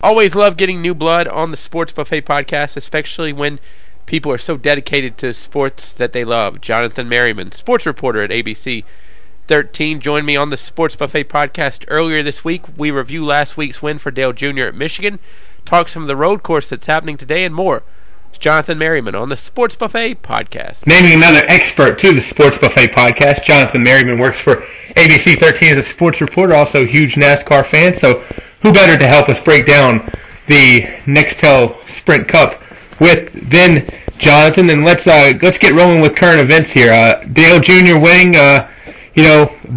Always love getting new blood on the Sports Buffet podcast, especially when people are so dedicated to sports that they love. Jonathan Merryman, sports reporter at ABC 13, joined me on the Sports Buffet podcast earlier this week. We review last week's win for Dale Jr. at Michigan, talk some of the road course that's happening today, and more. It's Jonathan Merryman on the Sports Buffet podcast. Naming another expert to the Sports Buffet podcast, Jonathan Merryman works for ABC 13 as a sports reporter, also a huge NASCAR fan, so who better to help us break down the Nextel Sprint Cup than Jonathan? And let's get rolling with current events here. Dale Jr. winning,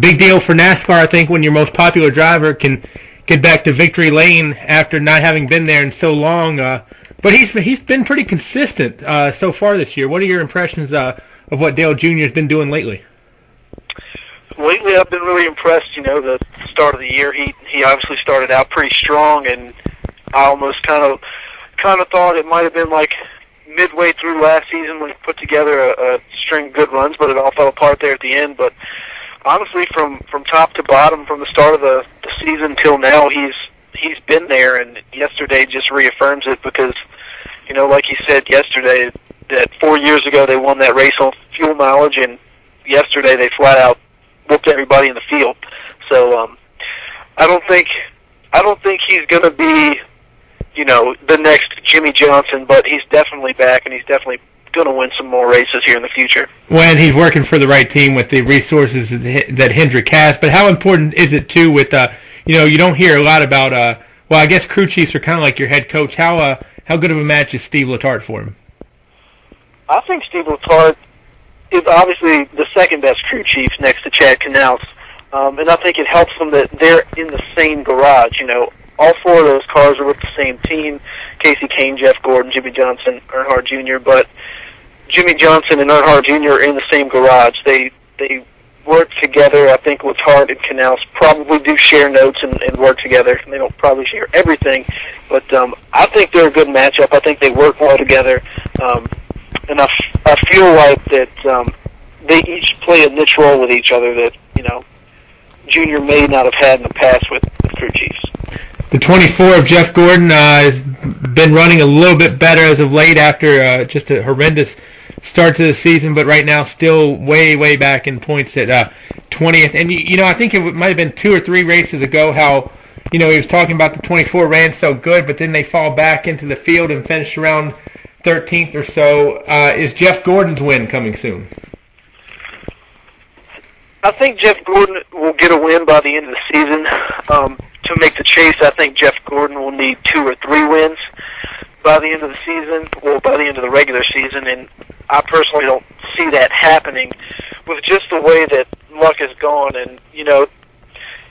big deal for NASCAR, I think, when your most popular driver can get back to victory lane after not having been there in so long. But he's been pretty consistent so far this year. What are your impressions of what Dale Jr. has been doing lately? Lately, I've been really impressed. The start of the year, he obviously started out pretty strong, and I almost kind of thought it might have been like midway through last season when he put together a string of good runs, but it all fell apart there at the end. But honestly, from top to bottom, from the start of the season till now, he's been there, and yesterday just reaffirms it because, like he said yesterday, that 4 years ago they won that race on fuel mileage, and yesterday they flat out whooped everybody in the field. So I don't think he's going to be, the next Jimmy Johnson, but he's definitely back, and he's definitely going to win some more races here in the future. When he's working for the right team with the resources that Hendrick has, but how important is it too with you don't hear a lot about I guess crew chiefs are kind of like your head coach. How good of a match is Steve Letarte for him? I think Steve Letarte is obviously the second best crew chief next to Chad Knaus, and I think it helps them that they're in the same garage. All four of those cars are with the same team: Casey Kane, Jeff Gordon, Jimmy Johnson, Earnhardt Jr. But Jimmy Johnson and Earnhardt Jr. are in the same garage. They work together. I think Letarte and Knaus probably do share notes and work together. They don't probably share everything, but I think they're a good matchup. I think they work well together. And I feel like that they each play a niche role with each other that, Junior may not have had in the past with crew chiefs. The 24 of Jeff Gordon has been running a little bit better as of late after just a horrendous start to the season, but right now still way, way back in points at 20th. And, I think it might have been 2 or 3 races ago how, he was talking about the 24 ran so good, but then they fall back into the field and finish around 13th or so. Is Jeff Gordon's win coming soon? I think Jeff Gordon will get a win by the end of the season. To make the chase, I think Jeff Gordon will need 2 or 3 wins by the end of the season, or by the end of the regular season, and I personally don't see that happening with just the way that luck has gone. And,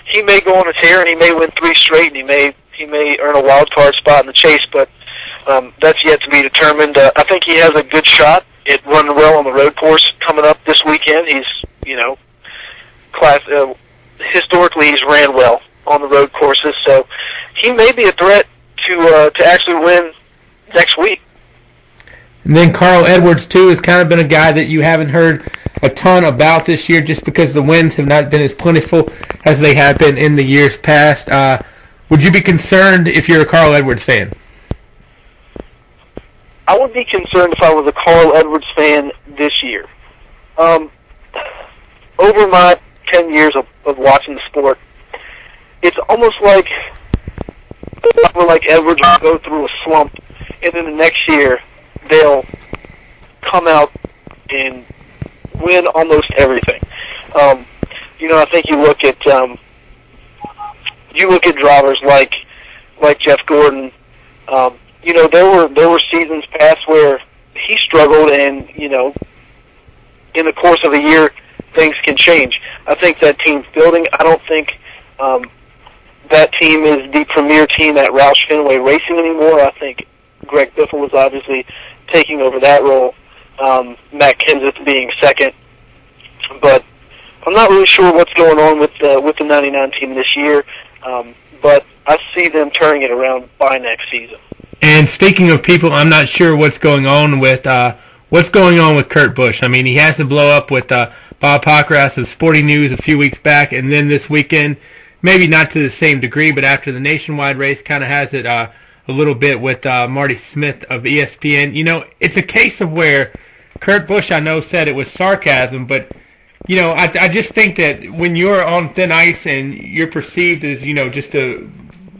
he may go on a tear and he may win 3 straight, and he may earn a wild card spot in the chase, but that's yet to be determined. I think he has a good shot at running well on the road course coming up this weekend. He's, historically he's ran well on the road courses, so he may be a threat to actually win next week. And then Carl Edwards, too, has kind of been a guy that you haven't heard a ton about this year just because the wins have not been as plentiful as they have been in the years past. Would you be concerned if you're a Carl Edwards fan? I would be concerned if I was a Carl Edwards fan this year. Over my 10 years of watching the sport, it's almost like Edwards will go through a slump, and then the next year they'll come out and win almost everything. I think you look at drivers like Jeff Gordon. There were seasons past where he struggled, and in the course of a year, things can change. I think that team's building. I don't think that team is the premier team at Roush Fenway Racing anymore. I think Greg Biffle is obviously taking over that role, Matt Kenseth being second. But I'm not really sure what's going on with the 99 team this year, but I see them turning it around by next season. And speaking of people, I'm not sure what's going on with Kurt Busch. I mean, he has to blow up with Bob Pockrass of Sporting News a few weeks back, and then this weekend, maybe not to the same degree, but after the nationwide race, kind of has it a little bit with Marty Smith of ESPN. It's a case of where Kurt Busch, I know, said it was sarcasm, but I just think that when you're on thin ice and you're perceived as just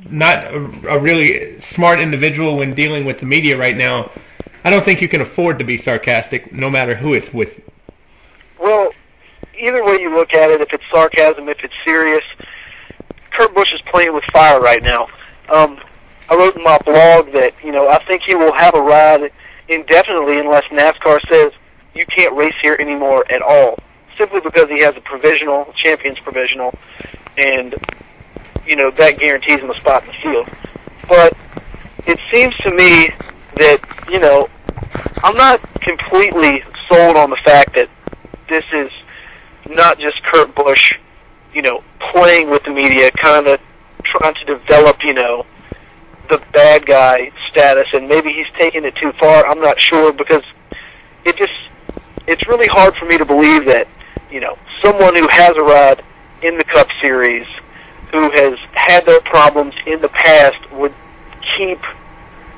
not a really smart individual when dealing with the media right now, I don't think you can afford to be sarcastic, no matter who it's with. Well, either way you look at it, if it's sarcasm, if it's serious, Kurt Busch is playing with fire right now. I wrote in my blog that, I think he will have a ride indefinitely unless NASCAR says you can't race here anymore at all, simply because he has a champion's provisional, and, that guarantees him a spot in the field. But it seems to me that, I'm not completely sold on the fact that this is not just Kurt Busch, playing with the media, kind of trying to develop, the bad guy status, and maybe he's taking it too far. I'm not sure, because it's really hard for me to believe that, someone who has a ride in the Cup Series, who has had their problems in the past, would keep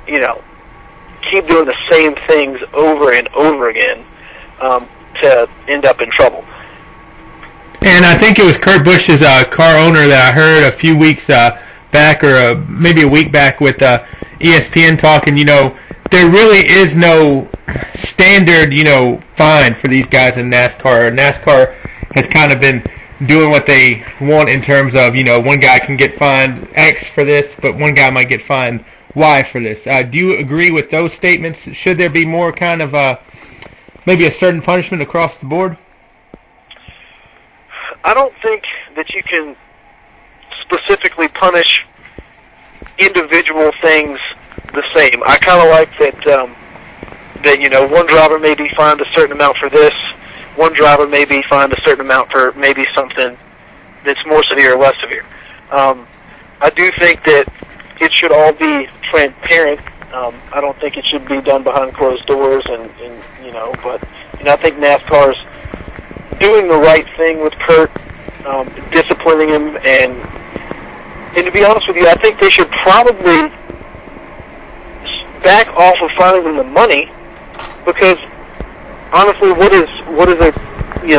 doing the same things over and over again to end up in trouble. And I think it was Kurt Busch's car owner that I heard a few weeks back, or maybe a week back, with ESPN talking, there really is no standard, fine for these guys in NASCAR. NASCAR has kind of been doing what they want in terms of, one guy can get fined X for this, but one guy might get fined Y for this. Do you agree with those statements? Should there be more kind of maybe a certain punishment across the board? I don't think that you can specifically punish individual things the same. I kind of like that, one driver may be fined a certain amount for this, one driver may be fined a certain amount for maybe something that's more severe or less severe. I do think that it should all be transparent. I don't think it should be done behind closed doors, but I think NASCAR's doing the right thing with Kurt, disciplining him, and to be honest with you, I think they should probably back off of finding him the money, because honestly, what is a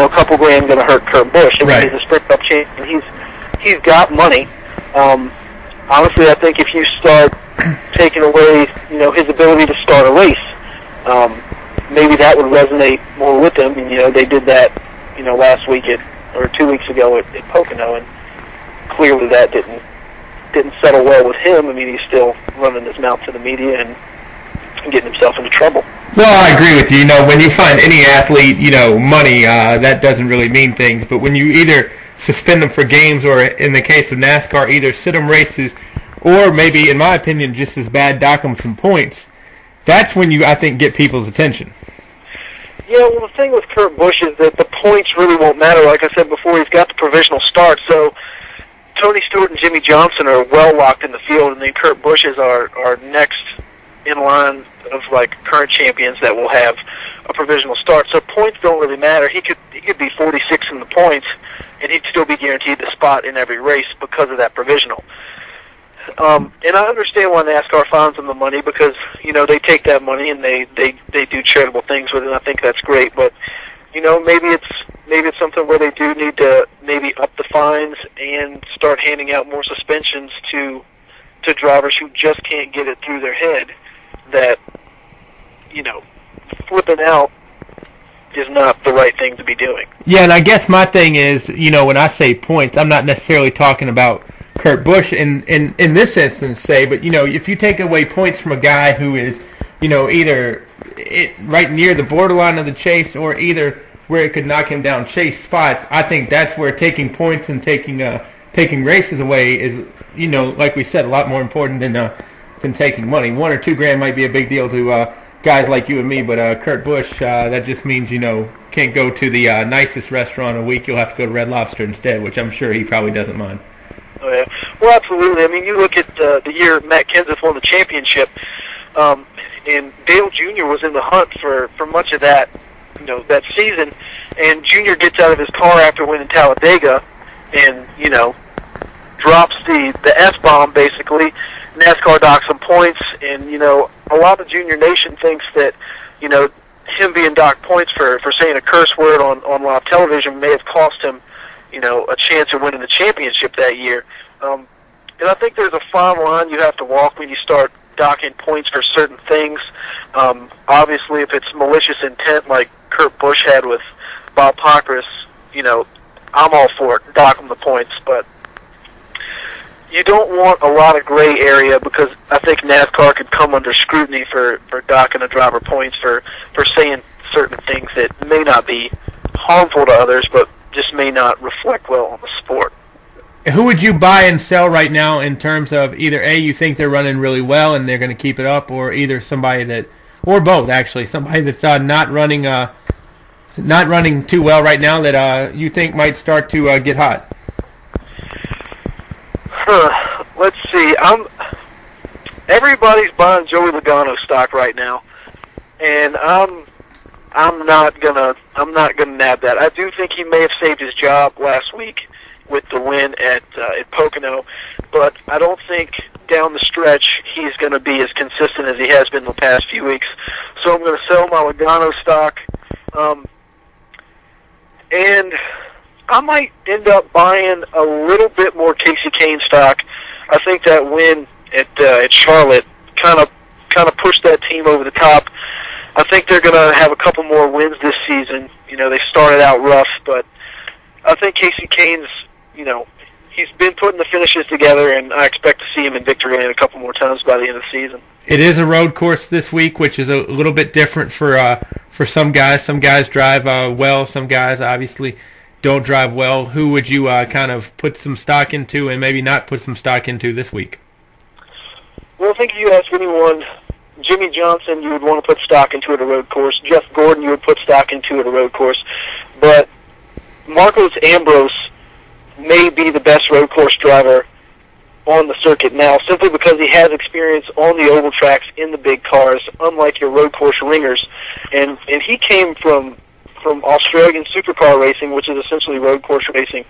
couple grand going to hurt Kurt Busch? I mean, he's a Sprint Cup champion. He's got money. Honestly, I think if you start taking away his ability to start a race, maybe that would resonate more with him. And, they did that last week or 2 weeks ago at Pocono, and clearly that didn't settle well with him. I mean, he's still running his mouth to the media and getting himself into trouble. Well, I agree with you. When you find any athlete, money, that doesn't really mean things. But when you either suspend them for games, or in the case of NASCAR, either sit them races, or maybe, in my opinion, just as bad, dock them some points, that's when you, I think, get people's attention. Yeah, well, the thing with Kurt Busch is that the points really won't matter. Like I said before, he's got the provisional start, so Tony Stewart and Jimmy Johnson are well locked in the field, and then Kurt Busch is our next in line of current champions that will have a provisional start. So points don't really matter. He could be 46 in the points, and he'd still be guaranteed the spot in every race because of that provisional. And I understand why NASCAR fines them the money, because they take that money and they do charitable things with it, and I think that's great. But maybe it's something where they do need to maybe up the fines and start handing out more suspensions to drivers who just can't get it through their head that flipping out is not the right thing to be doing. Yeah, and I guess my thing is, when I say points, I'm not necessarily talking about Kurt Busch in this instance, say, but if you take away points from a guy who is either right near the borderline of the chase, or either where it could knock him down chase spots, I think that's where taking points and taking races away is, like we said, a lot more important than taking money. 1 or 2 grand might be a big deal to guys like you and me, but Kurt Busch, that just means can't go to the nicest restaurant a week. You'll have to go to Red Lobster instead, which I'm sure he probably doesn't mind. Oh, yeah. Well, absolutely. I mean, you look at the year Matt Kenseth won the championship, and Dale Jr. was in the hunt for much of that, that season, and Jr. gets out of his car after winning Talladega, and, drops the F-bomb, basically, NASCAR docks some points, and, a lot of Junior Nation thinks that, him being docked points for saying a curse word on live television may have cost him, a chance of winning the championship that year. And I think there's a fine line you have to walk when you start docking points for certain things. Obviously, if it's malicious intent like Kurt Busch had with Bob Pockrass, I'm all for it, dock him the points, but you don't want a lot of gray area because I think NASCAR could come under scrutiny for docking a driver points for saying certain things that may not be harmful to others, but just may not reflect well on the sport. Who would you buy and sell right now in terms of either A, you think they're running really well and they're going to keep it up, or either somebody that, or both actually, somebody that's not running too well right now that you think might start to get hot? Let's see. Everybody's buying Joey Logano stock right now, and I'm not gonna nab that. I do think he may have saved his job last week with the win at Pocono, but I don't think down the stretch he's going to be as consistent as he has been the past few weeks. So I'm going to sell my Logano stock, and I might end up buying a little bit more Casey Kane stock. I think that win at Charlotte kind of pushed that team over the top. I think they're going to have a couple more wins this season. They started out rough, but I think Casey Kane's, he's been putting the finishes together, and I expect to see him in victory lane a couple more times by the end of the season. It is a road course this week, which is a little bit different for some guys. Some guys drive well. Some guys obviously don't drive well. Who would you kind of put some stock into and maybe not put some stock into this week? Well, I think if you ask anyone, Jimmy Johnson, you would want to put stock into at a road course. Jeff Gordon, you would put stock into at a road course. But Marcos Ambrose may be the best road course driver on the circuit now, simply because he has experience on the oval tracks in the big cars, unlike your road course ringers. And he came from Australian supercar racing, which is essentially road course racing.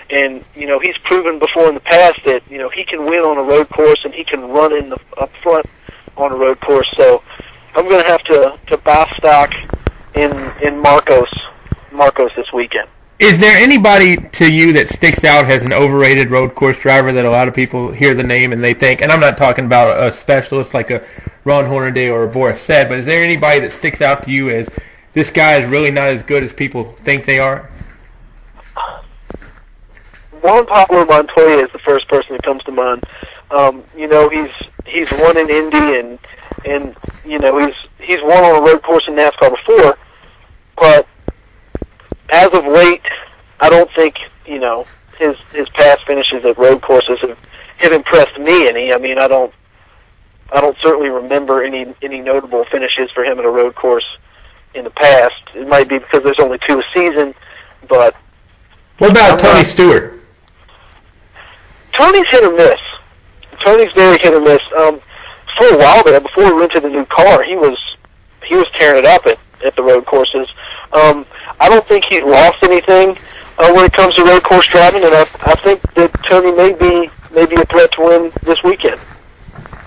And, he's proven before in the past that, he can win on a road course and he can run up front on a road course. So I'm going to have to buy stock in Marcos this weekend. Is there anybody to you that sticks out as an overrated road course driver that a lot of people hear the name and they think, and I'm not talking about a specialist like a Ron Hornaday or a Boris Said, but is there anybody that sticks out to you as this guy is really not as good as people think they are? Juan Pablo Montoya is the first person that comes to mind. He's won in Indy and he's won on a road course in NASCAR before, but as of late, I don't think his past finishes at road courses have impressed me any. I mean, I don't certainly remember any notable finishes for him at a road course in the past. It might be because there's only 2 a season, but what about Tony Stewart? Tony's hit or miss. Tony's very hit or miss. For a while there, before we rented a new car, he was tearing it up at the road courses. I don't think he's lost anything when it comes to road course driving, and I think that Tony may be a threat to win this weekend.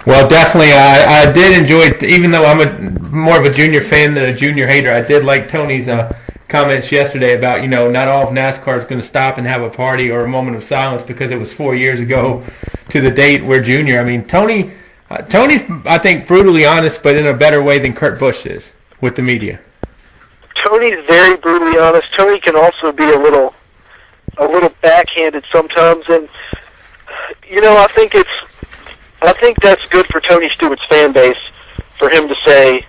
Well, definitely, I did enjoy it, even though I'm more of a junior fan than a junior hater. I did like Tony's comments yesterday about, not all of NASCAR is going to stop and have a party or a moment of silence because it was 4 years ago to the date we're junior. I mean, Tony's, I think, brutally honest, but in a better way than Kurt Busch is with the media. Tony's very brutally honest. Tony can also be a little backhanded sometimes, and I think that's good for Tony Stewart's fan base for him to say,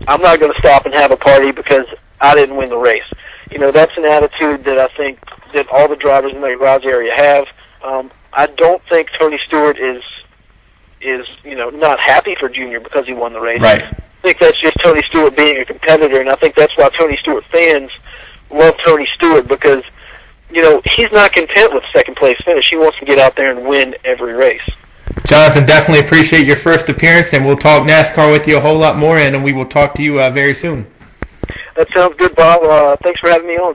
I'm not going to stop and have a party because I didn't win the race. That's an attitude that I think that all the drivers in the garage area have. I don't think Tony Stewart is not happy for Junior because he won the race. Right. I think that's just Tony Stewart being a competitor, and I think that's why Tony Stewart fans love Tony Stewart because, he's not content with second place finish. He wants to get out there and win every race. Jonathan, definitely appreciate your first appearance, and we'll talk NASCAR with you a whole lot more, and we will talk to you very soon. That sounds good, Bob. Thanks for having me on.